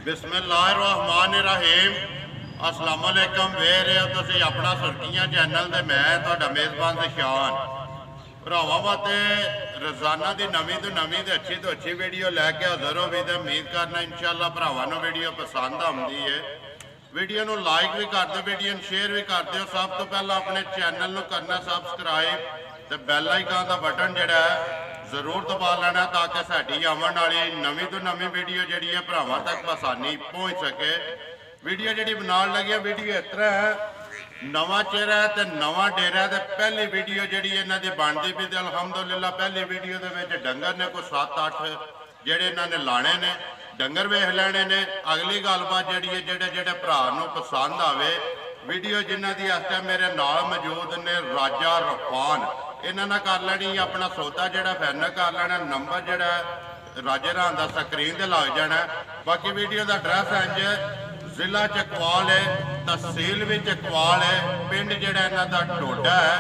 बिस्मिल्लाहिर्रहमानिर्रहीम। अस्सलाम वालेकुम। वे रहे हो तुसीं अपना सुर्खियां चैनल ते मैं तुहाडा मेज़बान ज़शान। भरावां वास्ते रोज़ाना की नवीं तो अच्छी वीडियो लैके हाज़र हो भी तो उम्मीद करना इंशाअल्लाह भरावां नूं वीडियो पसंद आउंदी है। वीडियो नूं लाइक भी कर दो, वीडियो नूं शेयर भी कर दो। सब तो पहला अपने चैनल नूं करना सबसक्राइब तो बैल आइकन का बटन जिहड़ा है जरूर दबा लेना ताकि साडी आवन वाली नवीं तो नवीं वीडियो जिहड़ी है भरावां तक आसानी पहुँच सके। वीडियो जिहड़ी बनाउण लगे वीडियो इस तरह है, नवा चेहरा है तो नवा डेरा है। तो पहली वीडियो जिहड़ी इन्हां दी बनदी पई ते अलहमदुलिल्लाह पहली वीडियो दे विच डंगर ने कोई 7-8 जिहड़े इन्हां ने लाने ने, डंगर वेख लैणे ने। अगली गलबात जिहड़ी है जिहड़े भरा नूं पसंद आवे वीडियो जिन्हां दी इस टाइम मेरे नाल मौजूद ने राजा रफान, इन्हां नाल कर लैनी अपना सौदा जिहड़ा फाइनल कर लेना। नंबर जिहड़ा राजे रान दा स्क्रीन ते लग जाना। बाकी वीडियो का एड्रैस इंज जिला चकवाल है, तहसील भी चकवाल है, पिंड जिहड़ा इन्हां दा टोडा है।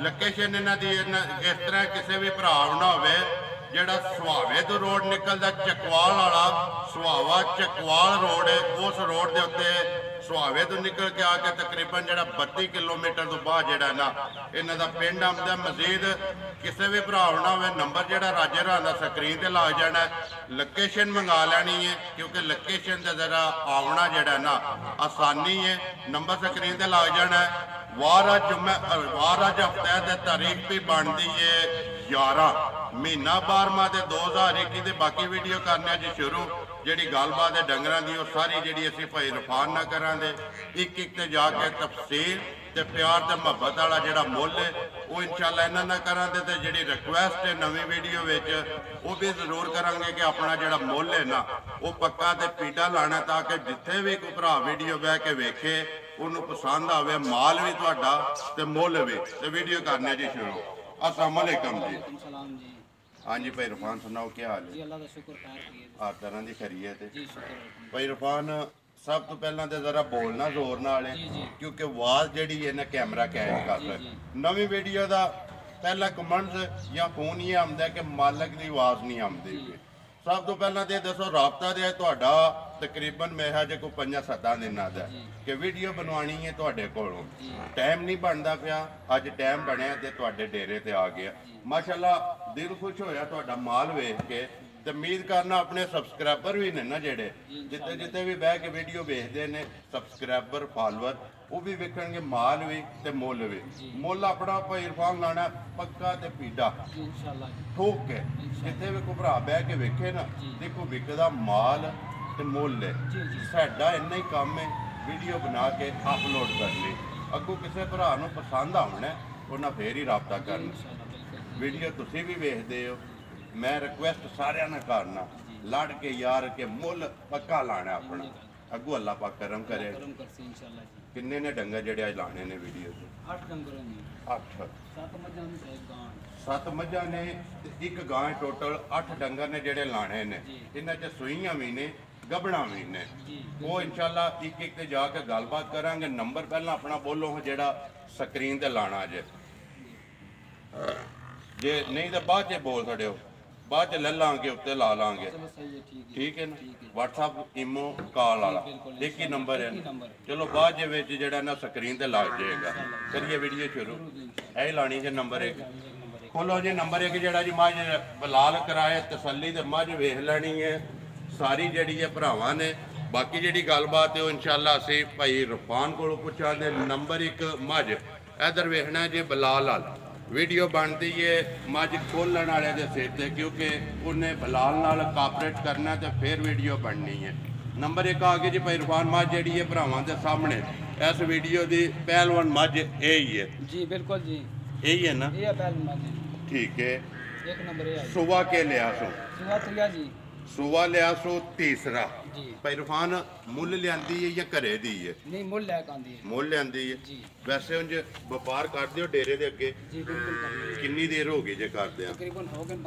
लोकेशन इन्हां दी इस तरह किसी भी भरा ना होवे जिहड़ा सुहावे तो रोड निकलदा चकवाल वाला सुहावा चकवाल रोड है, उस रोड के उत्ते सुहावे तो निकल के आके तकरीबन जिहड़ा 32 किलोमीटर तो बाद जिहड़ा ना इन्हां दा पिंड आउंदा। मजीद किसी भी भरा ना होवे नंबर जिहड़ा राजे रान दा स्क्रीन ते लग जाना। लोकेशन मंगा लैनी है क्योंकि लोकेशन ते जरा आवना जिहड़ा ना आसानी है। नंबर स्क्रीन ते लग जाना। वार अज हफ्ते की तारीख भी बनती है 11 महीना 12वां 2021 के। बाकी वीडियो करने जी शुरू जी गलबात है डंगर की वो सारी जी असी भाई रफान ना करा एक ते जाके तफसील ते प्यार ते मुहब्बत वाला जोड़ा मुल है वो इंशाल्लाह इन्हां ना करा जी रिक्वेस्ट है नवी वीडियो वो भी जरूर करा कि अपना जोड़ा मुल है ना वो पक्का तो पीटा लाना ताकि जिथे भी कोई भरा वीडियो बह के वेखे उन्होंने पसंद आवे माल भी तुहाडा ते मुल भी। तो वीडियो करने जी शुरू। अस्सलाम वालेकुम जी। हाँ जी भाई रफान सुनाओ क्या हाल है? हर तरह की खैरियत है भाई रफान। सब तो पहला तो जरा बोलना जोर नाल है क्योंकि आवाज़ जी है ना कैमरा कैद कर नवी वीडियो का पहला कमेंट्स या फोन ये आंदा कि मालक की आवाज़ नहीं आती। सब तो पहला तो दसो राबता जो है तकरीबन मेरा जो कोई 5-7 दिनों का कि वीडियो बनवानी है तुहाडे कोलों टाइम नहीं बनता पाया। अज टाइम बनया तो डेरे ते आ गया माशाअल्लाह। दिल खुश होया तुहाडा माल वेख के। तो उम्मीद करना अपने सबसक्राइबर भी ने ना जेडे जिते जिते भी बह के वीडियो वेखते हैं सबसक्राइबर फॉलोअर वो भी वेखणगे माल भी ते मुल भी। मुल अपना भाई इरफान लाना पक्का ते पीड़ा ठोक के जिथे भी कोई भरा बह के वेखे ना देखो विकदा माल ते मुल है। साडा इन्ना ही काम है वीडियो बना के अपलोड कर ली अगों किसी भरा नूं पसंद आना उन्हें फिर ही राबता करना। वीडियो तुसी भी वेखते हो मैं रिक्वेस्ट सारिਆਂ ने करना लड़ के यार के मुल पक्का लाना अपना अगू अल्लाह पाक करम करे। किन्ने ने डंगर जेड़े आज लाने ने वीडियो से? 8 डंगर ने 7 मझां ने एक गां टोटल 8 डंगर ने जेड़े लाने ने। इन्हां च सूईयां भी ने गबड़ा भी ने वो इंशाल्लाह एक ते जाके गलबात करांगे। नंबर पहला अपना बोलो जेड़ा स्क्रीन ते लाना जे नहीं तो बाद च बोल छड़े बाद च ले लांगे उत्ते ला लांगे ठीक है ना। व्हाट्सअप इमो कॉल वाला एक ही नंबर है। चलो बाद जेड़ा ना स्क्रीन ते लग जाएगा। करिए वीडियो शुरू यही लानी जी। नंबर 1 खोलो जी। नंबर 1 जेड़ा जी मझ बलाल कराए तसली ते मझ वेख लैनी है सारी जी है भरावां ने। बाकी जी गलबात है इंशाल्लाह असी भाई रफान को पुछांगे। नंबर 1 मझ इधर वेखना जी बलाल वाल वीडियो बनती है मझ खोलन वाले के सिर से क्योंकि उन्हें बलाल नाल कापरेट करना तो फिर वीडियो बननी है। नंबर 1 आ गई जी भाई रफान मझ जी है भरावां के सामने इस वीडियो की पहलवान मझ यही है जी। बिल्कुल जी यही है ना ठीक है। एक नंबर सुबह के लिया सुबह लिया सो तीसरा भाई रफान मुल लिया या घरे दी है? नहीं मुल लिया है। वैसे उंज व्यापार कर दियो डेरे दे अगे कितनी देर हो गई जे करदे? तकरीबन हो गए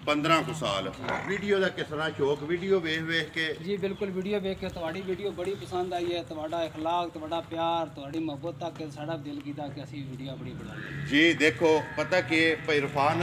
15 साल। वीडियो का किस तरह शौक वीडियो वेख वेख के? जी बिल्कुल वीडियो वेख के तुम्हारी वीडियो बड़ी पसंद आई है। तुम्हारा इखलाक तुम्हारा प्यार तुम्हारी मोहब्बत तक साड़ा दिल कीता कि असी वीडियो बड़ी बना जी। देखो पता कि भाई रफान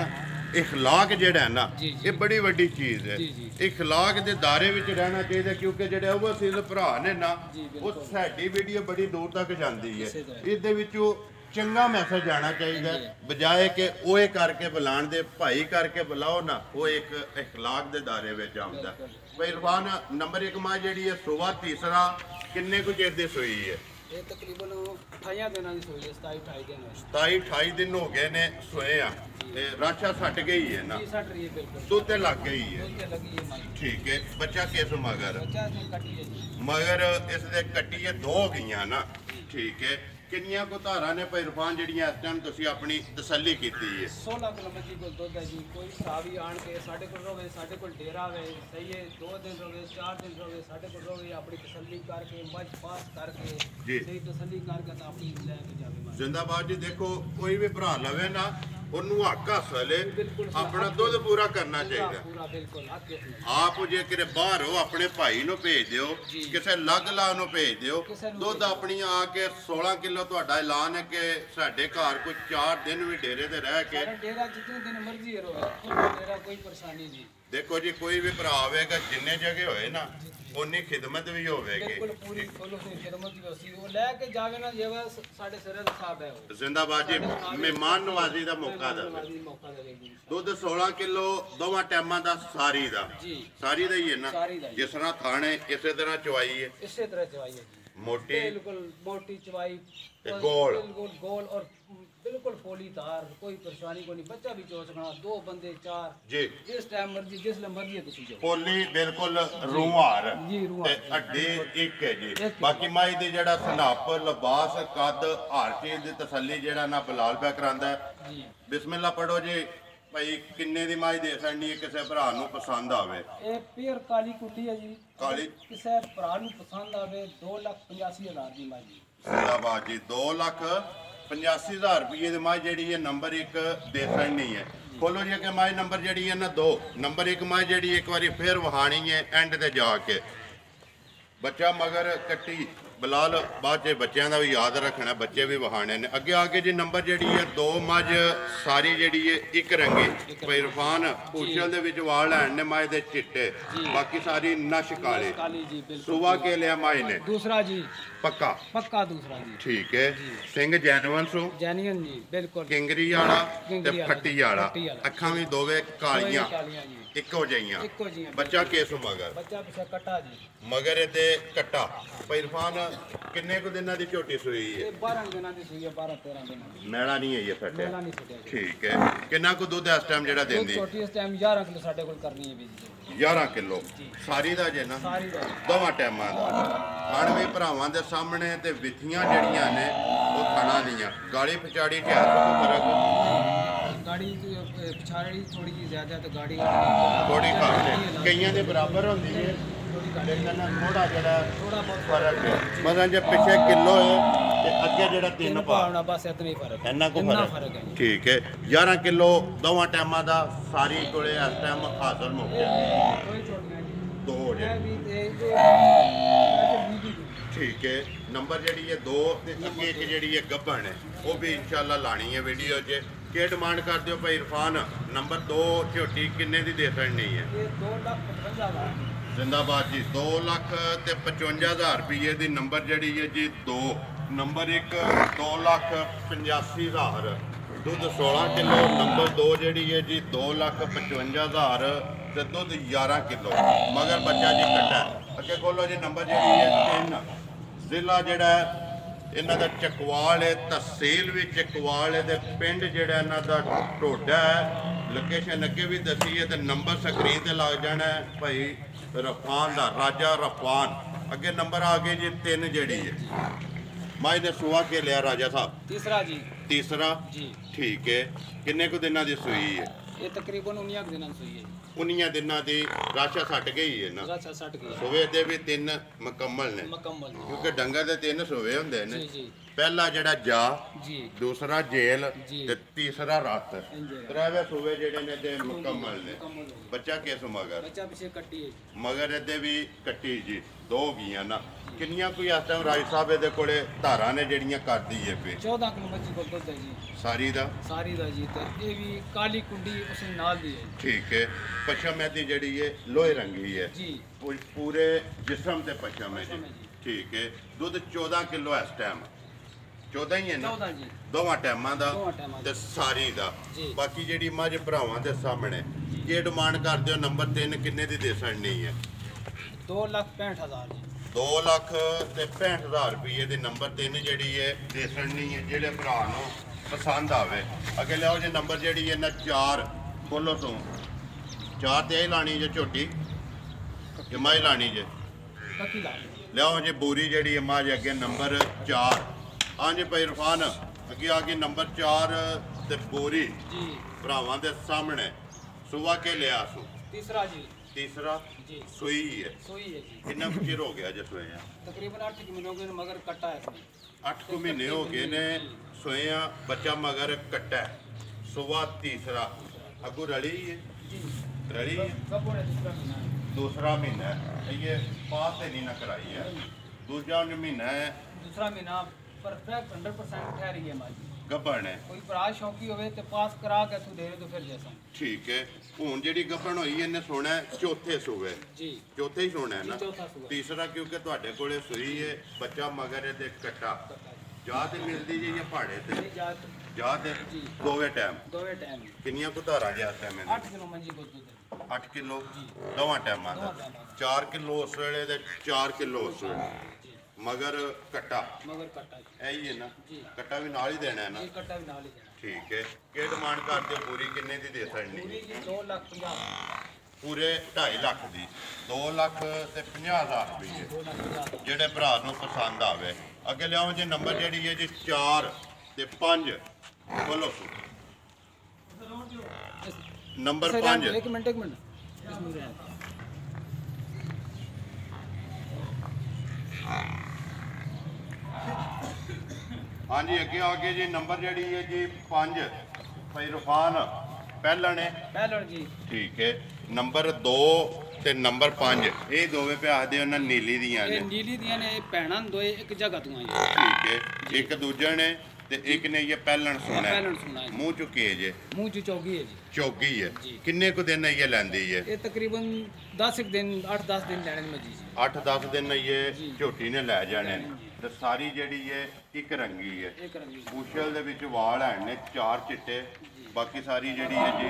इखलाक जिहड़ा है ना जी, जी। ये बड़ी वड्डी चीज़ है। जी, जी। इखलाक दे दायरे विच रहना चाहिए क्योंकि जिहड़े ओवरसीज़ भरा ने ना जी, वो बिल्कुल। साडी वीडियो बड़ी दूर तक जाती है। इਸੇ तरह। इहदे विचों चंगा मैसेज जाना चाहिए जी। बजाए कि ओए करके बुलाण दे भाई करके बुलाओ ना वो एक इखलाक दे दायरे विच आउंदा। भाई इरफान नंबर 1 मां जिहड़ी है सुबह तीसरा किन्ने कुछ चिर दी सूई है? ये तकरीबन 28 दिनों की सूई है, 27-28 दिन है। 27-28 दिन हो गए ने सोए आ ते राशा सट गई है ना, जी, सट रही है बिल्कुल। दुध ते लग गई है। दूध लगी है माई। ठीक है बच्चा किस मगर बच्चा इसमें कटी है जी। मगर इस दे कट्टिए दो गईयां ना। ठीक है किन्नियां को धारा ने भाई इरफान जिहड़ियां इस टाइम तुसीं अपनी तसल्ली कीती है? 16 किलो मच्छी को दुध है जी। कोई भरा भी आन के साढ़े को रोवे, साढ़े को डेरा वे सही है, 2 दिन रोवे, 4 दिन रोवे, साढ़े को रोवे, अपनी तसल्ली करके मझ पास करके जी। सही तसल्ली करके तो अपनी लैके जावे माई। जिंदाबाद जी। देखो कोई भी भरा लवे ना ਉਹਨੂੰ ਹੱਕ ਹਾਸਲ ਹੈ ਬਿਲਕੁਲ ਆਪਣਾ ਦੁੱਧ ਪੂਰਾ ਕਰਨਾ ਚਾਹੀਦਾ। पूरा बिल्कुल हक है। ਆਪ ਜੇ ਕਿਤੇ ਬਾਹਰ ਹੋ ਆਪਣੇ ਭਾਈ ਨੂੰ ਭੇਜ ਦਿਓ, ਜੀ। ਕਿਸੇ ਲੱਗ ਲਾ ਨੂੰ ਭੇਜ ਦਿਓ। ਕਿਸੇ ਨੂੰ ਦੁੱਧ ਭੇਜ ਆਪਣੀ ਆ ਕੇ 16 ਕਿਲੋ ਤੁਹਾਡਾ ਐਲਾਨ ਹੈ ਕਿ ਸਾਡੇ ਘਰ ਕੋਈ 4 ਦਿਨ ਵੀ ਡੇਰੇ ਤੇ ਰਹਿ ਕੇ सारा डेरा जितने दिन मर्जी है रोवे, कोई डेरा कोई परेशानी नहीं। ਦੇਖੋ ਜੀ ਕੋਈ ਵੀ ਭਰਾ ਆਵੇਗਾ ਜਿੰਨੇ ਜਗ੍ਹਾ ਹੋਏ ਨਾ ਉਨੀ ਖਿਦਮਤ ਵੀ ਹੋਵੇਗੀ। बिल्कुल पूरी फुल उसकी खिदमत की वसी वो लेके जावे ना जेवा साढ़े सिर दा साहब है वो। ਜ਼ਿੰਦਾਬਾਦ ਜੀ ਮਹਿਮਾਨ ਨਵਾਜ਼ੀ ਦਾ ਮੌਕਾ ਦੇ मौका देगी। ਦੁੱਧ 16 ਕਿਲੋ ਦੋਵਾਂ ਟਾਈਮਾਂ ਦਾ ਸਾਰੀ ਦਾ जी। ਸਾਰੀ ਦਾ ਹੀ ਹੈ ਨਾ, ਸਾਰੀ ਦਾ ਹੀ। ਜਿਸ ਤਰ੍ਹਾਂ ਥਾਣੇ ਇਸੇ ਤਰ੍ਹਾਂ ਚਵਾਈ ਹੈ इसी तरह चवाई है जी। ਮੋਟੀ बिल्कुल मोटी चवाई ते गोल। बिल्कुल गोल और बिल्कुल फोलीदार, कोई परेशानी को नहीं। बच्चा भी चो सकना, 2 बंदे 4 ਜੀ जिस टाइम मर्जी जिस मर्जी है तुसी जो। ਪੋਲੀ ਬਿਲਕੁਲ ਰੂਹਾਰ ਜੀ, ਰੂਹਾਰ। ਤੇ ਅੱਡੀ ਇੱਕ ਹੈ ਜੀ। ਇੱਕ। ਬਾਕੀ ਮਾਈ ਦੀ ਜਿਹੜਾ ਸਨਾਪ ਲਿਬਾਸ ਕੱਦ ਹਰ ਚੀਜ਼ ਦੀ ਤਸੱਲੀ ਜਿਹੜਾ ਨਾ ਬਲਾਲ ਪਿਆ ਕਰਾਂਦਾ ਹੈ। जी। ਬਿਸਮਿਲ੍ਲਾ ਪੜੋ ਜੀ ਭਾਈ ਕਿੰਨੇ ਦੀ ਮਾਈ ਦੇ ਸਕਣੀ ਹੈ ਕਿਸੇ ਭਰਾ ਨੂੰ ਪਸੰਦ ਆਵੇ? ਇਹ ਪੀਰ ਕਾਲੀ ਕੁੱਟੀ ਹੈ ਜੀ। ਕਾਲੀ। ਕਿਸੇ ਭਰਾ ਨੂੰ ਪਸੰਦ ਆਵੇ 2,85,000 ਦੀ ਮਾਂ ਜੀ। ਜ਼ਿੰਦਾਬਾਦ ਜੀ। 2,85,000 ਰੁਪਏ ਦੀ ਮਾਈ ਜਿਹੜੀ ਹੈ ਨੰਬਰ 1 ਦੇ ਸਕਣੀ ਹੈ। ਖੋਲੋ ਜੀ ਕਿ ਮਾਈ ਨੰਬਰ ਜਿਹੜੀ ਹੈ ਨਾ 2 ਨੰਬਰ 1 ਮਾਈ ਜਿਹੜੀ ਇੱਕ ਵਾਰੀ ਫੇਰ ਵਹਾਣੀ ਹੈ ਐਂਡ ਤੇ ਜਾ ਕੇ ਬੱਚਾ ਮਗਰ ਕੱਟੀ ਬਲਾਲ ਬਾਅਦ ਚ ਬੱਚਿਆਂ ਦਾ ਵੀ ਯਾਦ ਰੱਖਣਾ, ਬੱਚੇ ਵੀ ਵਹਾਣੇ ਨੇ। ਅੱਗੇ ਆ ਕੇ ਜੀ ਨੰਬਰ ਜਿਹੜੀ ਹੈ 2 ਮੱਝ ਸਾਰੀ ਜਿਹੜੀ ਹੈ ਇੱਕ ਰੰਗੀ ਭਾਈ ਇਰਫਾਨ ਪੂਛਲ ਦੇ ਵਿੱਚ ਵਾਲ ਲੈਣ ਨੇ ਮਾਈ ਦੇ ਚਿੱਟੇ, ਬਾਕੀ ਸਾਰੀ ਨਸ਼ ਕਾਲੇ। काली जी बिल्कुल। ਸੁਬਾ ਕੇ ਲਿਆ ਮਾਈ ਨੇ दूसरा जी ਪੱਕਾ। पक्का दूसरा जी। ਠੀਕ ਹੈ ਸਿੰਘ ਜੈਨਵਨ ਸੂ जैनियन जी बिल्कुल। ਕਿੰਗਰੀ ਵਾਲਾ ਤੇ ਕਿੰਗਰੀ ਵਾਲਾ, ਫੱਟੀ ਵਾਲਾ ਫੱਟੀ ਵਾਲਾ। ਅੱਖਾਂ ਵੀ ਦੋਵੇਂ ਕਾਲੀਆਂ कालियां जी। ਇੱਕੋ ਜਿਹੀਆਂ। ਇੱਕੋ ਜਿਹੀਆਂ। ਬੱਚਾ ਕੇਸ ਮਗਰ बच्चा पीछे कटा जी। ਮਗਰ ਇਹਦੇ ਕੱਟਾ ਭਾਈ ਇਰਫਾਨ ਕਿੰਨੇ ਕੁ ਦਿਨਾਂ ਦੀ ਝੋਟੀ ਸੂਈ ਹੈ? ये 12 दिनों की सुई है, 12-13 दिनों की। ਮੈਲਾ ਨਹੀਂ ਹੈ ਇਹ मेला ਫਟਿਆ। नहीं छुटिया जी। ਠੀਕ ਹੈ ਕਿੰਨਾ ਕੁ ਦੁੱਧ ਇਸ ਟਾਈਮ ਜਿਹੜਾ दूध ਦਿੰਦੀ? छोटी इस टाइम 11 किलो साढ़े को करनी है भी जी। 11 ਕਿਲੋ ਸਾਰੀ ਦਾ ਜੇ ਨਾ सारी दा। ਦੋਵਾਂ ਟਾਈਮਾਂ ਦਾ। ਅਣਵੇਂ ਭਰਾਵਾਂ ਦੇ ਸਾਹਮਣੇ ਤੇ ਵਿਥੀਆਂ ਜਿਹੜੀਆਂ ਨੇ ਉਹ ਥਣਾ ਦੀਆਂ ਗਾਲੀ ਪਛਾੜੀ ਚ ਹੈ ਕੋਈ ਫਰਕ? गाड़ी पिछाड़ी थोड़ी जी ज्यादा तो गाड़ी ਥੋੜੀ ਘੱਟ ਹੈ ਕਈਆਂ ਦੇ ਬਰਾਬਰ ਹੁੰਦੀ ਹੈ थोड़ी घट ਲੇਕਿਨ ਥੋੜਾ ਜਿਹੜਾ थोड़ा बहुत ਫਰਕ ਹੈ। ਮਤਲਬ ਜੇ ਪਿੱਛੇ ਕਿਲੋ ਹੈ ਤੇ ਅੱਗੇ ਜਿਹੜਾ 3 तीन ਪਾ पावना बस इतना ही फर्क है। ਇੰਨਾ ਕੋ इतना ਫਰਕ फर्क है जी। ਠੀਕ ਹੈ 11 ਕਿਲੋ ਦੋਵਾਂ ਟਾਈਮਾਂ ਦਾ ਸਾਰੀ ਕੋਲੇ ਇਸ ਟਾਈਮ ਹਾਜ਼ਰ ਮੁੱਕ ਗਿਆ कोई छोड़ना जी। ਦੋ ਹੋ मैं ਜਾਏ। भी बीबी ਠੀਕ ਹੈ ਨੰਬਰ ਜਿਹੜੀ ਹੈ 2 ਤੇ ਅੱਗੇ ਇੱਕ ਜਿਹੜੀ ਹੈ ਗੱਭਣ ਹੈ ਉਹ ਵੀ ਇਨਸ਼ਾਅੱਲਾ ਲਾਣੀ ਹੈ ਵੀਡੀਓ 'ਚ। ਕੀ ਡਿਮਾਂਡ ਕਰਦੇ ਹੋ ਭਾਈ ਇਰਫਾਨ? ਨੰਬਰ 2 ਝੋਟੀ ਕਿੰਨੇ ਦੀ ਦੇ ਸਕਣੀ ਹੈ? ये 2,55,000 ਜ਼ਿੰਦਾਬਾਦ ਜੀ। 2,55,000 ਰੁਪਏ ਦੀ ਨੰਬਰ ਜਿਹੜੀ ਹੈ ਜੀ 2 ਨੰਬਰ 1 2,85,000 ਦੁੱਧ 16 ਕਿਲੋ। ਨੰਬਰ 2 ਜਿਹੜੀ ਹੈ ਜੀ 2,55,000 ਤੇ ਦੁੱਧ 11 ਕਿਲੋ ਮਗਰ ਬੱਚਾ ਜੀ ਕੱਟਾ। ਅੱਗੇ ਖੋਲੋ ਜੀ ਨੰਬਰ ਜਿਹੜੀ ਹੈ 3 ਜ਼ਿਲ੍ਹਾ ਜਿਹੜਾ ਹੈ ਇਹਨਾਂ ਦਾ ਚਕਵਾਲ ਹੈ, ਤਹਿਸੀਲ ਵੀ ਚਕਵਾਲ ਹੈ ਤੇ ਪਿੰਡ ਜਿਹੜਾ ਇਹਨਾਂ ਦਾ ਢੋਡਾ ਹੈ। ਲੋਕੇਸ਼ਨ ਅੱਗੇ ਵੀ ਦੱਸੀ ਹੈ ਤੇ ਨੰਬਰ ਸਕਰੀਨ ਤੇ ਲੱਗ ਜਾਣਾ ਹੈ ਭਾਈ ਰਫਾਨ ਦਾ, ਰਾਜਾ ਰਫਾਨ। ਅੱਗੇ ਨੰਬਰ ਆ ਗਏ ਜੀ 3 ਜਿਹੜੀ ਹੈ ਮਾਈ ਨੇ ਸੁਆ ਕੇ ਲਿਆ ਰਾਜਾ ਸਾਹਿਬ। तीसरा जी। ਤੀਸਰਾ जी ਠੀਕ ਹੈ ਕਿੰਨੇ ਕੁ ਦਿਨਾਂ ਦੀ ਸੂਈ ਹੈ? ये तकरीबन 19 दिनों सुई है। 19 ਦਿਨਾਂ ਦੀ ਰਾਸ਼ਾ ਛੱਡ ਗਈ ਹੈ ਨਾ। राशा 60 की ਸੂਵੇ ਦੇ ਵੀ 3 ਮੁਕੰਮਲ ਨੇ मुकम्मल जी। ਕਿਉਂਕਿ ਡੰਗਰ ਦੇ 3 ਸੂਵੇ ਹੁੰਦੇ ਨੇ। जी जी ਪਹਿਲਾ ਜਿਹੜਾ ਜਾ, जी ਦੂਸਰਾ ਜੇਲ ਜੀ। ਤੇ ਤੀਸਰਾ ਰਾਤ। इंजर ਤਰਾਵੇ ਸੂਵੇ ਜਿਹੜੇ ਨੇ ਤੇ ਮੁਕੰਮਲ ਨੇ। मुकम्मल हो गया। ਬੱਚਾ ਕਿਸ ਮਗਰ? बच्चा पीछे कट्टी है। ਮਗਰ ਇਹਦੇ ਵੀ ਕੱਟੀ ਜੀ 2 ਗਈਆਂ ਨਾ। ਕਿੰਨੀਆਂ ਕੋਈ ਇਸ ਟਾਈਮ ਰਾਜ ਸਾਹਿਬ ਇਹਦੇ ਕੋਲੇ ਧਾਰਾਂ ਨੇ ਜਿਹੜੀਆਂ ਕਰਦੀ ਹੈ ਪੇ 14 ਕਿਲੋ ਮੱਝੀ ਕੋਲ ਦੁੱਧ ਹੈ ਜੀ ਸਾਰੀ ਦਾ ਸਾਰੀ ਦਾ ਜੀ। ਤੇ ਇਹ ਵੀ ਕਾਲੀ ਕੁੰਡੀ ਉਸ ਨਾਲ ਦੀ ਹੈ ਠੀਕ ਹੈ। ਪਸ਼ਮ ਇਹਦੀ ਜਿਹੜੀ ਹੈ ਲੋਹੇ ਰੰਗੀ ਹੈ ਜੀ। ਪੂਰੇ ਜਿਸਮ ਤੇ ਪਸ਼ਮ ਹੈ ਪਸ਼ਮ ਹੈ ਜੀ ਜੀ। ਠੀਕ ਹੈ। ਦੁੱਧ 14 ਕਿਲੋ ਇਸ ਟਾਈਮ 14 ਹੀ ਹੈ ਨਾ 14 ਜੀ। ਦੋਵਾਂ ਟਾਈਮਾਂ ਦਾ ਦੋਵਾਂ ਟਾਈਮਾਂ ਤੇ ਸਾਰੀ ਦਾ। ਜੀ। ਬਾਕੀ ਜਿਹੜੀ ਮੱਝ ਭਰਾਵਾਂ ਦੇ ਸਾਹਮਣੇ ਕੀ ਡਿਮਾਂਡ ਕਰਦੇ ਹੋ? ਨੰਬਰ 3 ਕਿੰਨੇ ਦੀ ਦੇ ਸਕਣੀ ਹੈ? 2,65,000 ਜੀ। 2,65,000 ਰੁਪਏ ਦੇ ਨੰਬਰ 3 ਜਿਹੜੀ ਹੈ ਦੇ ਸਕਣੀ ਹੈ ਜਿਹੜੇ ਭਰਾ ਨੂੰ ਪਸੰਦ ਆਵੇ। ਅੱਗੇ ਲਿਆਓ ਜੇ ਨੰਬਰ ਜਿਹੜੀ ਹੈ ਨਾ 4 ਖੋਲੋ ਤੋਂ 4 ਤੇ ਇਹ ਲਾਣੀ ਜੇ ਝੋਟੀ ਜਮਾ ਹੀ ਲਾਣੀ ਜੇ ਕੱਕੀ ਲਾ ਲਿਆਓ ਜੇ ਬੂਰੀ ਜਿਹੜੀ ਹੈ ਮੱਝ ਅੱਗੇ ਨੰਬਰ 4 ਹਾਂਜੀ ਭਾਈ ਇਰਫਾਨ ਅੱਗੇ ਆ ਗਈ ਨੰਬਰ 4 ਤੇ ਬੂਰੀ ਜੀ। ਭਰਾਵਾਂ ਦੇ ਸਾਹਮਣੇ ਸੁਬਾ ਕੇ ਲਿਆ ਸੋ ਤੀਸਰਾ ਜੀ। ਤੀਸਰਾ ਜੀ। ਸੂਈ ਹੈ ਸੋਈ ਹੈ ਜੀ। ਕਿੰਨਾ ਕੁ ਚਿਰ ਹੋ ਗਿਆ ਜੇ ਸੋਏ ਆ? ਤਕਰੀਬਨ 8 ਮਹੀਨੇ ਹੋ ਗਏ ਨੇ, ਮਗਰ ਕੱਟਾ ਹੈ इसमें। 8 ਕੁ ਮਹੀਨੇ ਹੋ ਗਏ ਨੇ ਸੋਏ ਆ। ਬੱਚਾ ਮਗਰ ਕੱਟਾ ਸੁਬਾ ਤੀਸਰਾ ਅੱਗੂ ਰਲੀ ਹੈ जी। ਰਲੀ ਹੈ कब हो रहा है दूसरा महीना है? दूसरा महीना है ये पास से नहीं ना कराई है दूसरा महीना है दूसरा महीना परफेक्ट 100% ठहरी है हमारी। ਗੱਭਣ ਹੈ कोई भरा शौकी होवे तो पास करा के तू दे तो फिर जैसा ਠੀਕ ਹੈ। ਹੁਣ ਜਿਹੜੀ ਗੱਭਣ ਹੋਈ ਇਹਨੇ ਸੋਣਾ ਚੌਥੇ ਸੂਵੇ जी। ਚੌਥੇ ਹੀ ਸੋਣਾ ਹੈ ਨਾ जी, चौथा सूबा। ਤੀਸਰਾ ਕਿਉਂਕਿ ਤੁਹਾਡੇ ਕੋਲੇ ਸੂਈ ਹੈ ਬੱਚਾ ਮਗਰ ਇਹਦੇ ਕੱਟਾ ਜਾਂ ਤੇ ਮਿਲਦੀ ਜੀ ਜਾਂ ਪਹਾੜੇ ਤੇ नहीं जात ਜਾਂ ਤੇ ਜੀ। ਦੋਵੇਂ ਟਾਈਮ दोवे टाइम ਕਿੰਨੀਆਂ ਕੁ ਧਾਰਾਂ ਗਿਆ ਟਾਈਮ 8 किलो मंजी को दूध है। 8 ਕਿਲੋ ਦੋਵਾਂ ਟਾਈਮਾਂ ਦਾ ਦੋਵਾਂ ਟਾਈਮਾਂ 4 ਕਿਲੋ ਉਸ ਵੇਲੇ ਤੇ 4 ਕਿਲੋ ਉਸ ਵੇਲੇ जी। ਮਗਰ ਕੱਟਾ मगर कट्टा जी। ਇਹ ਹੀ ਹੈ ਨਾ ਜੀ। ਕੱਟਾ ਵੀ ਨਾਲ ਹੀ ਦੇਣਾ ਹੈ ਨਾ ये कट्टा भी नाल ही देना। ਠੀਕ ਹੈ। ਕੀ ਡਿਮਾਂਡ ਕਰਦੇ ਹੋ? ਪੂਰੀ ਕਿੰਨੇ ਦੀ ਦੇ ਸਕਣੀ पूरी जी 2,50,000। ਪੂਰੇ 2.5 ਲੱਖ ਦੀ 2,50,000 ਰੁਪਏ 2,50,000। ਜਿਹੜੇ ਭਰਾ ਨੂੰ ਪਸੰਦ ਆਵੇ। ਅੱਗੇ ਲਿਆਓ ਜੀ ਨੰਬਰ ਜਿਹੜੀ ਹੈ ਜੀ 4 ਤੇ 5 ਬੋਲੋ ਨੰਬਰ सर, 5 एक मिनट इसमें रहना। ਹਾਂਜੀ ਅੱਗੇ ਆ ਗਏ ਜੀ ਨੰਬਰ ਜਿਹੜੀ ਹੈ ਜੀ 5 ਭਾਈ ਰਫਾਨ ਪਹਿਲਾਂ ਨੇ पहलन जी। ਠੀਕ ਹੈ। ਨੰਬਰ 2 ਤੇ ਨੰਬਰ 5 ਇਹ ਦੋਵੇਂ ਪਿਆਸ ਦੇ ਉਹਨਾਂ ਨੀਲੀ ਦੀਆਂ ये ਨੇ नीली दिया ने भैणा दोए एक जगह तो आई। ਠੀਕ ਹੈ। ਇੱਕ ਦੂਜੇ ਨੇ ਤੇ ਇੱਕ ਨੇ ਇਹ ਪਹਿਲਣ ਸੁਣਾ ਪਹਿਲਣ ਸੁਣਾ ਹੈ। ਮੂੰਹ ਚੁੱਕੇ ਜੇ मुंह च चौगी है जी। ਚੌਗੀ ਹੈ। ਜੀ। ਕਿੰਨੇ ਕੁ ਦਿਨ ਇਹ ਲੈਂਦੀ ਹੈ? ये तकरीबन 10 एक दिन 8-10 दिन लेने में जी। 8-10 ਦਿਨ ਇਹ ਜੀ। ਝੋਟੀ ਨੇ ਲੈ ਜਾਣੇ ਲੈਣੇ ਜੀ। ਤੇ ਸਾਰੀ ਜਿਹੜੀ ਹੈ ਇੱਕ ਰੰਗੀ ਹੈ। एक रंगी। ਪੂਛਲ ਦੇ ਵਿੱਚ ਵਾਲ ਹਨ ਨੇ 4 ਚਿੱਟੇ ਬਾਕੀ ਸਾਰੀ ਜਿਹੜੀ ਹੈ ਜੀ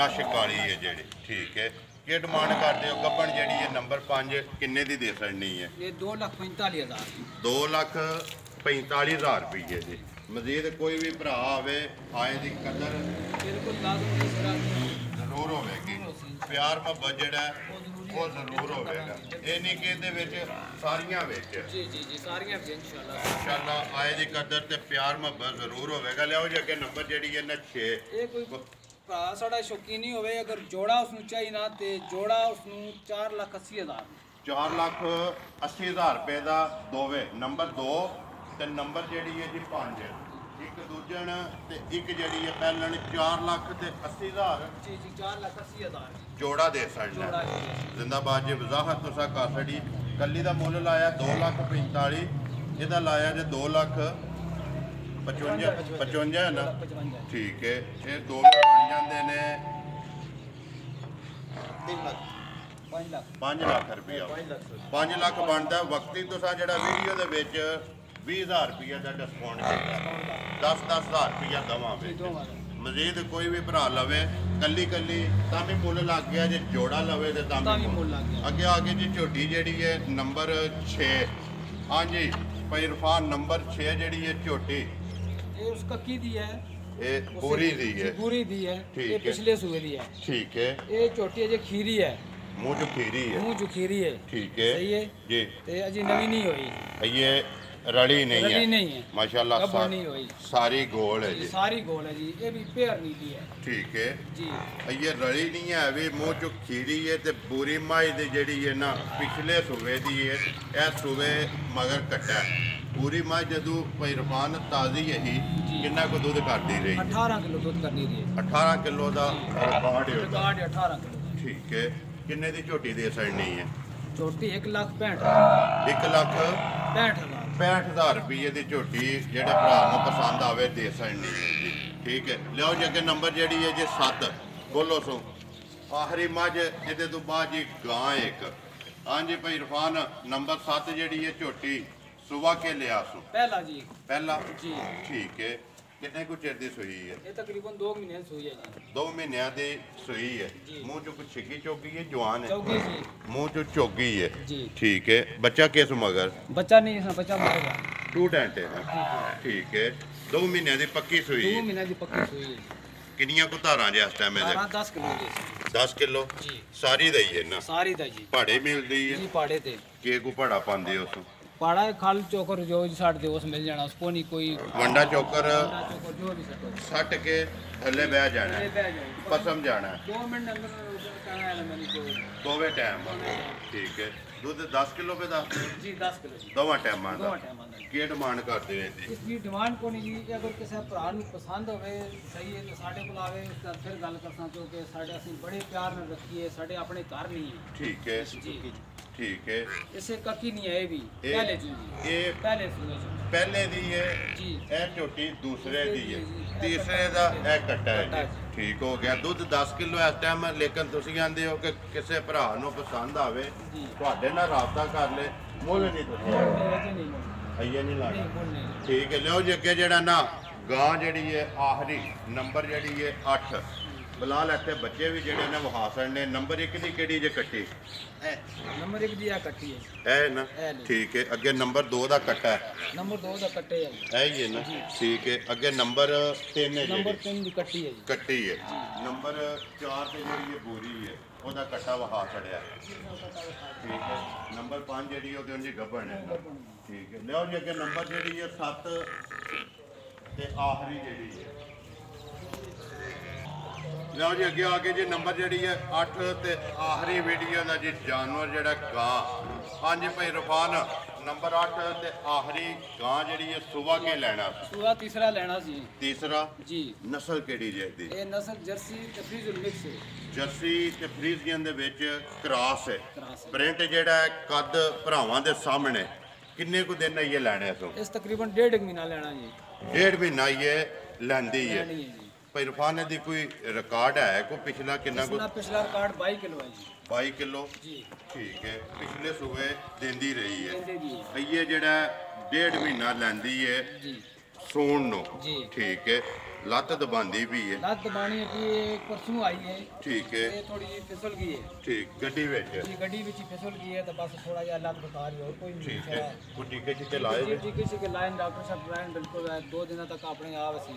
ਨਸ਼ ਕਾਲੀ ਹੈ ਜਿਹੜੀ ਠੀਕ ਹੈ। ਕੀ ਡਿਮਾਂਡ ਕਰਦੇ ਹੋ? ਗੱਭਣ ਜਿਹੜੀ ਹੈ ਨੰਬਰ 5 ਕਿੰਨੇ ਦੀ ਦੇ ਸਕਣੀ ਹੈ? ये 2,45,000। 2,45,000 ਰੁਪਏ ਜੀ। ਮਜ਼ੀਦ ਕੋਈ ਵੀ ਭਰਾ ਆਵੇ ਆਏ ਦੀ ਕਦਰ बिल्कुल लाजम है सर। ਜ਼ਰੂਰ ਹੋਵੇਗੀ। ਪਿਆਰ ਮੁਹੱਬਤ ਜਿਹੜਾ ਹੈ, ਉਹ ਜ਼ਰੂਰ ਹੋਵੇਗਾ। ਇਹ ਨਹੀਂ ਕਿ ਇਹਦੇ ਵਿੱਚ ਸਾਰੀਆਂ ਵਿੱਚ जी जी जी सारियां भी इंशाल्लाह। ਇਨਸ਼ਾਅੱਲਾ ਆਏ ਦੀ ਕਦਰ ਤੇ ਪਿਆਰ ਮੁਹੱਬਤ ਜ਼ਰੂਰ ਹੋਵੇਗਾ। ਲਿਆਓ ਜੀ ਅੱਗੇ ਨੰਬਰ ਜਿਹੜੀ ਹੈ ਨਾ 6 ਇਹ ਕੋਈ ਭਰਾ ਸਾਡਾ ਸ਼ੌਕੀਨ ਨਹੀਂ ਹੋਵੇ ਅਗਰ ਜੋੜਾ ਉਸ ਨੂੰ ਚਾਹੀ ਨਾ ਤੇ ਜੋੜਾ ਉਸ ਨੂੰ 4,80,000। 4,80,000 ਰੁਪਏ ਦਾ ਦੋਵੇਂ ਨੰਬਰ 2 ਤੇ ਨੰਬਰ ਜਿਹੜੀ ਹੈ ਜੀ 5 ਇੱਕ ਦੂਜਣ ਤੇ ਇੱਕ ਜਿਹੜੀ ਹੈ ਪਹਿਲਣ 4,80,000 ਜੀ ਜੀ 4,80,000। ਜੋੜਾ ਦੇ ਸਕਦਾ ਜੋੜਾ ਜੀ। ਜ਼ਿੰਦਾਬਾਦ ਜੀ। ਵਜ਼ਾਹਤ ਤੁਸਾਂ ਕਰ ਛੜੀ। ਕੱਲੀ ਦਾ ਮੁੱਲ ਲਾਇਆ 2,45,000 ਇਹਦਾ ਲਾਇਆ ਜੇ 2,55,000 ਹੈ ਨਾ 55। ਠੀਕ ਹੈ। ਇਹ ਦੋ ਬਣ ਜਾਂਦੇ ਨੇ 5 ਲੱਖ। 5 ਲੱਖ ਰੁਪਇਆ 5 ਲੱਖ ਬਣਦਾ। ਵਕਤੀ ਤੁਸਾਂ ਜਿਹੜਾ ਵੀਡੀਓ ਦੇ ਵਿੱਚ 20,000 ਰੁਪਇਆ ਦਾ ਡਿਸਕਾਊਂਟ ਕੀਤਾ 10,000 ਰੁਪਇਆ ਦਵਾਂਗੇ। ਮਜ਼ੀਦ ਕੋਈ ਵੀ ਭਰਾ ਲਵੇ ਕੱਲੀ ਕੱਲੀ ਤਾਂ ਵੀ ਮੁੱਲ ਲੱਗ ਗਿਆ ਜੇ ਜੋੜਾ ਲਵੇ ਤੇ ਤਾਂ ਵੀ ਮੁੱਲ ਲੱਗ ਗਿਆ। ਅੱਗੇ ਆ ਗਈ ਜੀ ਝੋਟੀ ਜਿਹੜੀ ਹੈ ਨੰਬਰ 6 ਹਾਂਜੀ ਭਾਈ ਇਰਫਾਨ ਨੰਬਰ 6 ਜਿਹੜੀ ਹੈ ਝੋਟੀ ਇਹ ਉਸ ਕੱਕੀ ਦੀ ਹੈ। ਇਹ ਬੋਰੀ ਦੀ ਹੈ ਪੂਰੀ ਦੀ ਹੈ। ਠੀਕ ਇਹ ਹੈ। ਪਿਛਲੇ ਸੂਏ ਦੀ ਹੈ। ਠੀਕ ਹੈ। ਇਹ ਝੋਟੀ ਅਜੇ ਖੀਰੀ ਹੈ। ਮੂੰਹ ਚ ਖੀਰੀ ਹੈ ਮੂੰਹ ਚ ਖੀਰੀ ਹੈ। ਠੀਕ ਹੈ ਸਹੀ ਹੈ ਜੀ। ਤੇ ਅਜੇ ਨਵੀਂ ਨਹੀਂ ਹੋਈ। ਇਹ ਰਲੀ ਨਹੀਂ रली है नहीं है। माशाल्लाह कब नहीं हुई। सारी गोल है ये जी सारी गोल है जी। ये भी पेयर नीली है ठीक है जी। ये रली नहीं है भी मूँह चो खीरी है ते बुरी माई दी जेड़ी है ना पिछले सूबे दी है यह सूबे मगर कट्टा है पूरी माई जदू भाई रफान ताज़ी यही किन्ना को दूध करती रही 18 किलो दूध करनी रही है। 18 किलो का रिकॉर्ड है उसदा। रिकॉर्ड 18 किलो ठीक है। किन्ने दी झोटी दे सकनी है? ਝੋਟੀ 1,65,000 1,65,000 ਰੁਪਏ ਦੀ ਝੋਟੀ ਜਿਹੜੇ ਭਰਾ ਨੂੰ ਪਸੰਦ ਆਵੇ ਦੇ ਸਕਣੀ ਹੈ ਜੀ। ਠੀਕ ਹੈ, ਲਿਓ ਜੀ ਅੱਗੇ ਨੰਬਰ ਜਿਹੜੀ ਹੈ ਜੀ 7 ਬੋਲੋ ਸੋ ਆਖਰੀ ਮੱਝ ਜਿਹਦੇ ਤੋਂ ਬਾਅਦ ਜੀ ਗਾਂ ਇੱਕ। ਹਾਂਜੀ ਭਾਈ ਇਰਫਾਨ ਨੰਬਰ 7 ਜਿਹੜੀ ਹੈ ਝੋਟੀ ਸੁਬਾ ਕੇ ਲਿਆ ਸੋ ਪਹਿਲਾ ਜੀ ਪਹਿਲਾ ਜੀ। ਠੀਕ ਹੈ, ਕਿੰਨੇ ਕੁ ਚਿਰ ਦੀ ਸੂਈ ਹੈ? ਇਹ ਤਕਰੀਬਨ 2 ਮਹੀਨੇ ਸੂਈ ਹੈ ਜੀ। 2 ਮਹੀਨਿਆਂ ਦੀ ਸੂਈ ਹੈ। ਜੀ। ਮੂੰਹ ਚੋਂ ਕੁਛ ਛਿੱਗੀ ਚੋਗੀ ਹੈ, ਜਵਾਨ ਹੈ? ਚੌਗੀ ਜੀ ਮੂੰਹ ਚੋਂ ਚੋਗੀ ਹੈ। ਜੀ। ਠੀਕ ਹੈ, ਬੱਚਾ ਕਿਸ ਮਗਰ? ਬੱਚਾ ਨਹੀਂ ਇਸ ਬੱਚਾ ਮਰੇਗਾ। ਟੂ ਟੈਂਟ ਹੈ। ਠੀਕ ਹੈ, 2 ਮਹੀਨਿਆਂ ਦੀ ਪੱਕੀ ਸੂਈ 2 ਹੈ। ਮਹੀਨੇ ਦੀ ਪੱਕੀ ਸੂਈ ਹੈ। ਕਿੰਨੀਆਂ ਕੁ ਧਾਰਾਂ ਜੇ ਇਸ ਟਾਈਮ ਇਹਦੇ? 10 ਕਿਲੋ ਦੀ 10 ਕਿਲੋ ਜੀ। ਸਾਰੀ ਦਈ ਹੈ ਨਾ? ਸਾਰੀ ਦਾ ਜੀ ਭਾੜੇ ਮਿਲਦੀ ਹੈ? ਜੀ ਪਾੜੇ ਤੇ ਕੀ ਕੋ ਭਾੜਾ ਪਾਉਂਦੇ ਉਸ? ਪਾੜਾ ਖਲ ਚੋਕਰ ਜੋ ਵੀ ਸਾਡੇ ਦੇ ਉਸ ਮਿਲ ਜਾਣਾ ਉਸ ਕੋ ਨਹੀਂ ਕੋਈ ਵੰਡਾ ਚੋਕਰ ਚੋਕਰ ਜੋ ਵੀ ਸਟੋ ਸੱਟ ਕੇ ਥੱਲੇ ਬਹਿ ਜਾਣਾ, ਇਹ ਬਹਿ ਜਾਓ ਪਸਮ ਜਾਣਾ 2 ਮਿੰਟ ਅੰਦਰ ਕਹਿਣਾ ਹੈ ਮੈਨੂੰ ਕੋਈ ਦੋਵੇਂ ਟਾਈਮ। ਠੀਕ ਹੈ, ਦੁੱਧ 10 ਕਿਲੋ ਪੇ ਦਾ ਜੀ 10 ਕਿਲੋ ਜੀ ਦੋਵਾਂ ਟਾਈਮਾਂ ਦਾ। ਦੋ ਟਾਈਮਾਂ ਦਾ ਕੀ ਡਿਮਾਂਡ ਕਰਦੇ ਹੋ ਇਹਦੀ? ਇਸ ਦੀ ਡਿਮਾਂਡ ਕੋ ਨਹੀਂ ਜੀ ਅਗਰ ਕਿਸੇ ਭਰਾ ਨੂੰ ਪਸੰਦ ਹੋਵੇ ਸਹੀ ਹੈ ਤਾਂ ਸਾਡੇ ਕੋਲ ਆਵੇ ਤਾਂ ਫਿਰ ਗੱਲ ਕਰਸਾਂ ਕਿਉਂਕਿ ਸਾਡੇ ਅਸੀਂ ਬੜੇ ਪਿਆਰ ਨਾਲ ਰੱਖੀਏ ਸਾਡੇ ਆਪਣੇ ਘਰ ਨਹੀਂ ਹੈ ਠੀਕ ਹੈ, ਜੀ ਠੀਕ ਹੈ। ਇਸੇ ਕੱਕੀ ਨਹੀਂ ਹੈ ਇਹ ਵੀ ਇਹ- ਪਹਿਲੇ ਜੀ ਇਹ ਪਹਿਲੇ ਸੂਏ ਚ ਪਹਿਲੇ ਦੀ ਹੈ, ਜੀ ਇਹ ਝੋਟੀ ਦੂਸਰੇ ਦੀ ਹੈ, ਜੀ। ਤੀਸਰੇ ਦਾ ਇਹ ਕੱਟਾ ਹੈ ਜੀ। ਠੀਕ ਹੋ ਗਿਆ, ਦੁੱਧ 10 ਕਿਲੋ ਇਸ ਟਾਈਮ। ਲੇਕਿਨ ਤੁਸੀਂ ਕਹਿੰਦੇ ਹੋ ਕਿ ਕਿਸੇ ਭਰਾ ਨੂੰ ਪਸੰਦ ਆਵੇ ਜੀ। ਤੁਹਾਡੇ ਨਾਲ ਰਾਬਤਾ ਕਰ ਲੈ, ਮੁੱਲ ਨਹੀਂ ਤੁਸੀਂ ਨਹੀਂ ਅਈਏ ਨਹੀਂ ਲਾਣਾ। ਬੋਲਨੇ ਠੀਕ ਹੈ, ਲਿਓ ਜੀ ਅੱਗੇ ਜਿਹੜਾ ਨਾ ਗਾਂ ਜਿਹੜੀ ਹੈ ਆਖਰੀ ਨੰਬਰ ਜਿਹੜੀ ਹੈ 8 ਬਲਾਲ। ਇੱਥੇ ਬੱਚੇ ਵੀ ਜਿਹੜੇ ਨੇ ਵਹਾਸਣ ਨੇ। ਨੰਬਰ 1 ਦੀ ਕਿਹੜੀ ਜੇ ਕੱਟੀ? ਨੰਬਰ 1 ਦੀ ਆ ਕੱਟੀ ਹੈ ਇਹ ਨਾ? ਇਹ ਲਈ। ਠੀਕ ਹੈ, ਅੱਗੇ ਨੰਬਰ 2 ਦਾ ਕੱਟਾ ਹੈ, ਨੰਬਰ 2 ਦਾ ਕੱਟੇ ਹੈ ਇਹ ਹੀ ਹੈ ਨਾ? ਠੀਕ ਹੈ, ਅੱਗੇ ਨੰਬਰ 3 ਹੈ ਨੰਬਰ ਜਿਹੜੀ 3 ਦੀ ਕੱਟੀ ਹੈ ਜੀ ਕੱਟੀ ਹੈ। ਨੰਬਰ 4 ਤੇ ਜਿਹੜੀ ਇਹ ਬੋਰੀ ਹੈ ਉਹਦਾ ਕੱਟਾ ਵਹਾ ਛੜਿਆ। ਠੀਕ ਹੈ, ਨੰਬਰ 5 ਜਿਹੜੀ ਉਹਦੇ ਉਂਝ ਗੱਭਣ ਹੈ। ਠੀਕ ਹੈ, ਲਿਓ ਜੀ ਅੱਗੇ ਨੰਬਰ ਜਿਹੜੀ ਹੈ 7 ਤੇ ਆਖਰੀ ਜਿਹੜੀ ਹੈ। ਲਿਓ ਜੀ ਅੱਗੇ ਆ ਕੇ ਜੀ ਨੰਬਰ ਜਿਹੜੀ ਹੈ 8 ਤੇ ਆਖਰੀ ਵੀਡੀਓ ਦਾ ਜੀ ਜਾਨਵਰ ਜਿਹੜਾ ਗਾਂ। ਹਾਂਜੀ ਭਾਈ ਰਫਾਨ ਨੰਬਰ 8 ਤੇ ਆਖਰੀ ਗਾਂ ਜਿਹੜੀ ਹੈ ਸੁਬਾ ਕੇ ਲੈਣਾ? ਸੂਆ ਤੀਸਰਾ ਲੈਣਾ ਸੀ ਤੀਸਰਾ ਜੀ। ਨਸਲ ਕਿਹੜੀ ਜੇ ਦੀ? ਇਹ ਨਸਲ ਜਰਸੀ ਤੇ ਫਰੀਜ਼ਨ ਮਿਕਸ ਹੈ ਜਰਸੀ ਤੇ ਫਰੀਜ਼ੀਅਨ ਦੇ ਵਿੱਚ ਕ੍ਰਾਸ ਹੈ। ਕ੍ਰਾਸ ਹੈ। ਪ੍ਰਿੰਟ ਜਿਹੜਾ ਹੈ ਕੱਦ ਭਰਾਵਾਂ ਦੇ ਸਾਹਮਣੇ। ਕਿੰਨੇ ਕੁ ਦਿਨ ਇਹ ਲੈਣੇ ਤੋਂ? ਇਸ ਤਕਰੀਬਨ 1.5 ਮਹੀਨਾ ਲੈਣਾ ਜੀ। 1.5 ਮਹੀਨਾ ਇਹ ਲੈਂਦੀ ਹੈ। ਲੈਣੀ ਹੈ ਜੀ। ਭਾਈ ਰਫਾਨ ਦੀ ਕੋਈ ਰਿਕਾਰਡ ਹੈ ਕੋਈ ਪਿਛਲਾ ਕਿੰਨਾ ਕੁ? ਪਿਛਲਾ ਰਿਕਾਰਡ 22 ਕਿਲੋ ਹੈ ਜੀ 22 ਕਿਲੋ। ਜੀ ਠੀਕ ਹੈ, ਪਿਛਲੇ ਸੂਬੇ ਦਿੰਦੀ ਰਹੀ ਹੈ। ਕਹਿੰਦੇ ਜੀ ਇਹ ਜਿਹੜਾ 1.5 ਮਹੀਨਾ ਲੈਂਦੀ ਹੈ ਜੀ ਸੂਣ ਨੂੰ। ਜੀ। ਠੀਕ ਹੈ, ਲੱਤ ਦਬਾਉਂਦੀ ਵੀ ਹੈ। ਲੱਤ ਦਬਾਣੀ ਹੈ ਕਿ ਇਹ ਪਰਸੋਂ ਆਈ ਹੈ ਠੀਕ ਹੈ, ਇਹ ਥੋੜੀ ਜਿਹੀ ਫਿਸਲ ਗਈ ਹੈ ਠੀਕ ਗੱਡੀ ਵਿੱਚ। ਜੀ ਗੱਡੀ ਵਿੱਚ ਹੀ ਫਿਸਲ ਗਈ ਹੈ ਤਾਂ ਬਸ ਥੋੜਾ ਜਿਹਾ ਲੱਤ ਬਤਾ ਰਹੀ ਹੋਰ ਕੋਈ ਨਹੀਂ ਠੀਕ ਹੈ, ਕੋਈ ਟੀਕੇ ਟੀਕੇ ਲਾਏ ਜੀ ਨੇ? ਜੀ ਕਿਸੇ ਕੇ ਲਾइन डॉक्टर साहब लाइन बिल्कुल है 2 दिनों तक अपने आप ਅਸੀਂ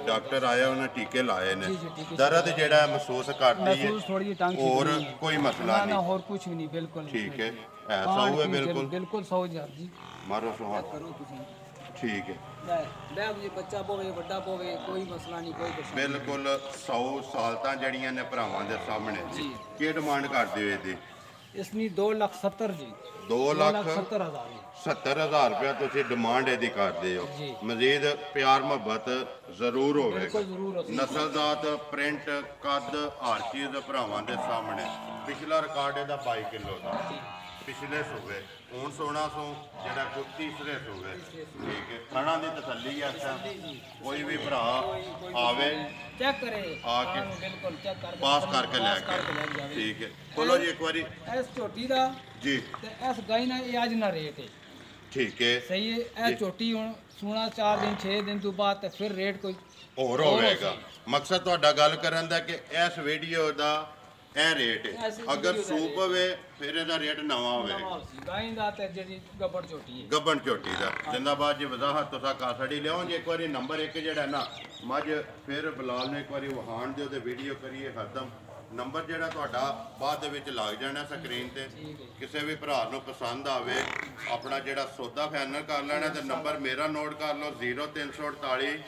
ਡਾਕਟਰ ਆਇਆ ਉਹਨਾਂ ਟੀਕੇ ਲਾਏ ਨੇ। ਜੀ, ਜੀ, ਟੀਕੇ ਦਰਦ ਜਿਹੜਾ ਮਹਿਸੂਸ ਕਰਦੀ ਹੈ महसूस थोड़ी जी टंग और कोई मसला ना नहीं। और कुछ भी नहीं बिल्कुल ठीक है, ऐसा खान हुआ पीन बिल्कुल? बिल्कुल सौ जी जी ਮਾਰੋ ਸੁਹਾ। करो ਤੁਸੀਂ ਠੀਕ ਹੈ, ਲੈ ਜੀ ਬੱਚਾ ਪੋਵੇ ਵੱਡਾ ਪੋਵੇ ਕੋਈ ਮਸਲਾ ਨਹੀਂ ਕੋਈ ਪਰੇਸ਼ਾਨੀ ਬਿਲਕੁਲ 100 ਸਾਲਤਾਂ ਜਿਹੜੀਆਂ ਨੇ ਭਰਾਵਾਂ ਦੇ ਸਾਹਮਣੇ। ਜੀ। ਕੀ ਡਿਮਾਂਡ ਕਰਦੇ ਹੋ ਇਹਦੀ? ਇਸਨੀ 2,70,000 ਜੀ 2,70,000 ਜੀ 70,000 ਰੁਪਏ ਤੁਸੀਂ ਡਿਮਾਂਡ ਇਹਦੀ ਕਰਦੇ ਹੋ। ਜੀ। ਮਜ਼ੀਦ ਪਿਆਰ ਮੁਹੱਬਤ ਜ਼ਰੂਰ ਹੋਵੇਗਾ। ਬਿਲਕੁਲ ਜ਼ਰੂਰ ਹੋਵੇਗੀ। ਨਸਲਜ਼ਾਤ ਪ੍ਰਿੰਟ ਕੱਦ ਹਰ ਚੀਜ਼ ਭਰਾਵਾਂ ਦੇ ਸਾਹਮਣੇ। ਪਿਛਲਾ ਰਿਕਾਰਡ ਇਹਦਾ 22 ਕਿਲੋ ਦਾ ਪਿਛਲੇ ਸੂਬੇ। ਹੁਣ 1600 ਜਿਹੜਾ ਕੋਈ ਤੀਸਰੇ ਸੂਬੇ। ਠੀਕ ਹੈ, ਥਣਾ ਦੀ ਤਸੱਲੀ ਹੈ। ਅੱਛਾ, ਕੋਈ ਵੀ ਭਰਾ ਆਵੇ ਚੈੱਕ ਕਰੇ ਆ ਕੇ ਬਿਲਕੁਲ ਚੈੱਕ ਕਰਕੇ ਪਾਸ ਕਰਕੇ ਲੈ ਜਾਵੇ ਕੇ। ਠੀਕ ਹੈ, ਬੋਲੋ ਜੀ ਇੱਕ ਵਾਰੀ ਇਸ ਝੋਟੀ ਦਾ ਜੀ। ਤੇ ਇਸ ਗਾਈ ਨਾਲ ਇਹ ਅੱਜ ਨਾ ਰੇਟ ਹੈ ਠੀਕ ਹੈ, ਸਹੀ ਹੈ ਇਹ ਝੋਟੀ ਹੁਣ ਸੂਣਾ 4 ਦਿਨ 6 ਦਿਨ ਤੋਂ ਬਾਅਦ ਤੇ ਫਿਰ ਰੇਟ ਕੋਈ ਹੋਰ ਹੋਵੇਗਾ। ਮਕਸਦ ਤੁਹਾਡਾ ਗੱਲ ਕਰਨ ਦਾ ਕਿ ਇਸ ਵੀਡੀਓ ਦਾ ਇਹ ਰੇਟ ਹੈ। ਅਗਰ ਸੂਪ ਹੋਵੇ ਫਿਰ ਇਹਦਾ ਰੇਟ ਨਵਾਂ ਹੋਵੇਗਾ। ਗਾਈ ਦਾ ਤੇ ਜਿਹੜੀ ਗੱਬੜ ਝੋਟੀ ਹੈ ਗੱਬਣ ਝੋਟੀ ਦਾ ਜਿੰਦਾਬਾਦ ਜੀ। ਵਜ਼ਾਹਤ ਤੁਸੀਂ ਕਾਸੜੀ ਲਿਆਓ ਜੀ ਇੱਕ ਵਾਰੀ। ਨੰਬਰ 1 ਜਿਹੜਾ ਨਾ ਮੱਝ ਫਿਰ ਬਲਾਲ ਨੂੰ ਇੱਕ ਵਾਰੀ ਵਹਾਣ ਦਿਓ ਤੇ ਵੀਡੀਓ ਕਰੀਏ ਹਰਦਮ। ਨੰਬਰ ਜਿਹੜਾ ਤੁਹਾਡਾ ਬਾਅਦ ਦੇ ਵਿੱਚ ਲੱਗ ਜਾਣਾ ਸਕਰੀਨ ਤੇ। ਕਿਸੇ ਵੀ ਭਰਾ ਨੂੰ ਪਸੰਦ ਆਵੇ ਆਪਣਾ ਜਿਹੜਾ ਸੌਦਾ ਫਾਈਨਲ ਕਰ ਲੈਣਾ ਤੇ ਨੰਬਰ ਮੇਰਾ ਨੋਟ ਕਰ ਲਓ 0348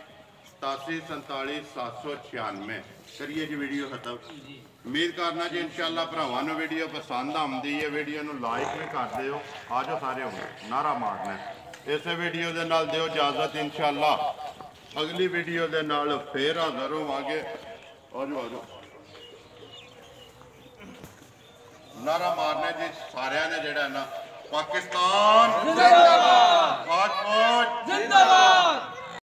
8747 796। ਕਰੀਏ ਜੀ ਵੀਡੀਓ ਖਤਮ। ਉਮੀਦ ਕਰਨਾ ਜੀ ਇਨਸ਼ਾਅੱਲਾ ਭਰਾਵਾਂ ਨੂੰ ਵੀਡੀਓ ਪਸੰਦ ਆਉਂਦੀ ਹੈ। ਵੀਡੀਓ ਨੂੰ ਲਾਈਕ ਵੀ ਕਰ ਦਿਓ। ਆ ਜਾਓ ਸਾਰੇ ਹੁਣ ਨਾਰਾ ਮਾਰਨਾ। ਇਸੇ ਵੀਡੀਓ ਦੇ ਨਾਲ ਦਿਓ ਇਜਾਜ਼ਤ। ਇਨਸ਼ਾਅੱਲਾ ਅਗਲੀ ਵੀਡੀਓ ਦੇ ਨਾਲ ਫੇਰ ਹਾਜ਼ਰ ਹੋਵਾਂਗੇ। ਆ ਜਾਓ ਆ ਜਾਓ। ਨਾਰਾ ਮਾਰਨੇ ਜੀ ਸਾਰਿਆਂ ਨੇ ਜਿਹੜਾ ਨਾ ਪਾਕਿਸਤਾਨ ਜ਼ਿੰਦਾਬਾਦ, ਫੌਜ जिंदाबाद।